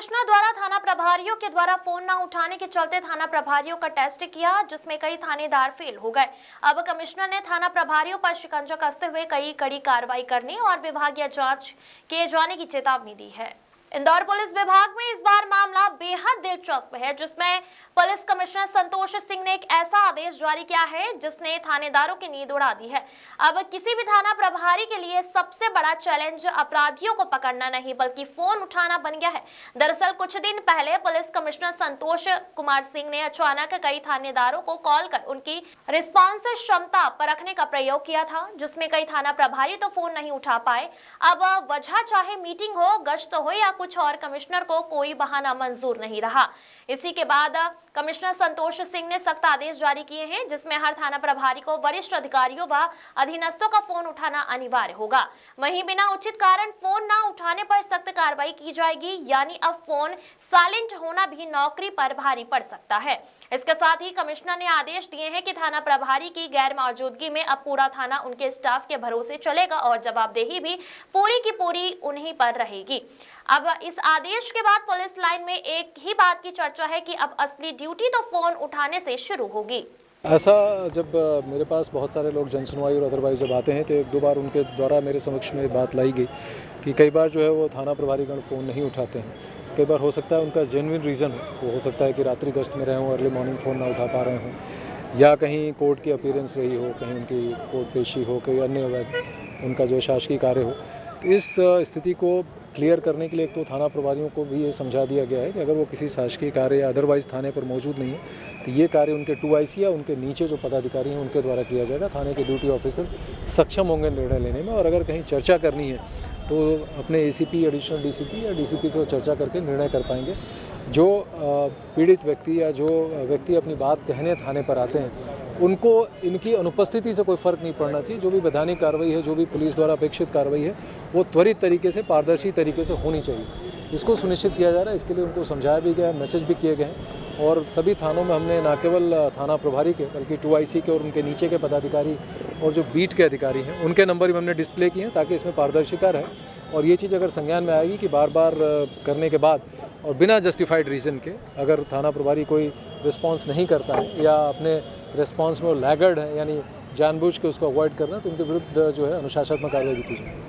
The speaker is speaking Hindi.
कमिश्नर द्वारा थाना प्रभारियों के द्वारा फोन न उठाने के चलते थाना प्रभारियों का टेस्ट किया, जिसमें कई थानेदार फेल हो गए। अब कमिश्नर ने थाना प्रभारियों पर शिकंजा कसते हुए कई कड़ी कार्रवाई करने और विभागीय जांच किए जाने की चेतावनी दी है। इंदौर पुलिस विभाग में इस बार मामला बेहद दिलचस्प है, जिसमें पुलिस कमिश्नर संतोष सिंह ने एक ऐसा आदेश जारी किया है जिसने थानेदारों की नींद उड़ा दी है। अब किसी भी थाना प्रभारी के लिए सबसे बड़ा चैलेंज अपराधियों को पकड़ना नहीं बल्कि फोन उठाना बन गया है। दरअसल कुछ दिन पहले पुलिस कमिश्नर संतोष कुमार सिंह ने अचानक कई थानेदारों को कॉल कर उनकी रिस्पॉन्स क्षमता परखने का प्रयोग किया था, जिसमें कई थाना प्रभारी तो फोन नहीं उठा पाए। अब वजह चाहे मीटिंग हो, गश्त हो या कुछ और, कमिश्नर को कोई बहाना मंजूर नहीं रहा। इसी के बाद कमिश्नर संतोष सिंह ने सख्त आदेश जारी किए हैं, जिसमें हर थाना प्रभारी को वरिष्ठ अधिकारियों व अधीनस्थों का फोन उठाना अनिवार्य होगा। वहीं बिना उचित कारण फोन न उठाने पर सख्त कार्रवाई की जाएगी, यानी अब फोन साइलेंट होना भी नौकरी पर भारी पड़ सकता है। इसके साथ ही कमिश्नर ने आदेश दिए हैं कि थाना प्रभारी की गैर मौजूदगी में अब पूरा थाना उनके स्टाफ के भरोसे चलेगा और जवाबदेही भी पूरी की पूरी उन्हीं पर रहेगी। अब इस आदेश के बाद पुलिस लाइन में एक ही बात की चर्चा है कि अब असली ड्यूटी तो फोन उठाने से शुरू होगी। ऐसा जब मेरे पास बहुत सारे लोग जनसुनवाई और अदरवाइज जब आते हैं तो एक दो बार उनके द्वारा मेरे समक्ष में बात लाई गई कि कई बार जो है वो थाना प्रभारीगण फ़ोन नहीं उठाते हैं। कई बार हो सकता है उनका जेन्युइन रीज़न हो सकता है कि रात्रि गश्त में रहे हों, अर्ली मॉर्निंग फ़ोन ना उठा पा रहे हों, या कहीं कोर्ट की अपीयरेंस रही हो, कहीं उनकी कोर्ट पेशी हो, कहीं अन्य उनका जो शासकीय कार्य हो। तो इस स्थिति को क्लियर करने के लिए एक तो थाना प्रभारियों को भी ये समझा दिया गया है कि अगर वो किसी शासकीय कार्य या अदरवाइज़ थाने पर मौजूद नहीं है तो ये कार्य उनके 2IC या उनके नीचे जो पदाधिकारी हैं उनके द्वारा किया जाएगा। थाने के ड्यूटी ऑफिसर सक्षम होंगे निर्णय लेने में, और अगर कहीं चर्चा करनी है तो अपने ACP, एडिशनल DCP या DCP से चर्चा करके निर्णय कर पाएंगे। जो पीड़ित व्यक्ति या जो व्यक्ति अपनी बात कहने थाने पर आते हैं उनको इनकी अनुपस्थिति से कोई फ़र्क नहीं पड़ना चाहिए। जो भी वैधानिक कार्रवाई है, जो भी पुलिस द्वारा अपेक्षित कार्रवाई है, वो त्वरित तरीके से, पारदर्शी तरीके से होनी चाहिए। इसको सुनिश्चित किया जा रहा है। इसके लिए उनको समझाया भी गया है, मैसेज भी किए गए हैं, और सभी थानों में हमने न केवल थाना प्रभारी के बल्कि 2IC के और उनके नीचे के पदाधिकारी और जो बीट के अधिकारी हैं उनके नंबर भी हमने डिस्प्ले किए हैं ताकि इसमें पारदर्शिता रहे। और ये चीज़ अगर संज्ञान में आएगी कि बार बार करने के बाद और बिना जस्टिफाइड रीज़न के अगर थाना प्रभारी कोई रिस्पॉन्स नहीं करता है या अपने रिस्पॉन्स में वो लैगर्ड है, यानी जानबूझ के उसको अवॉइड करना, तो उनके विरुद्ध जो है अनुशासनात्मक कार्रवाई की जाए।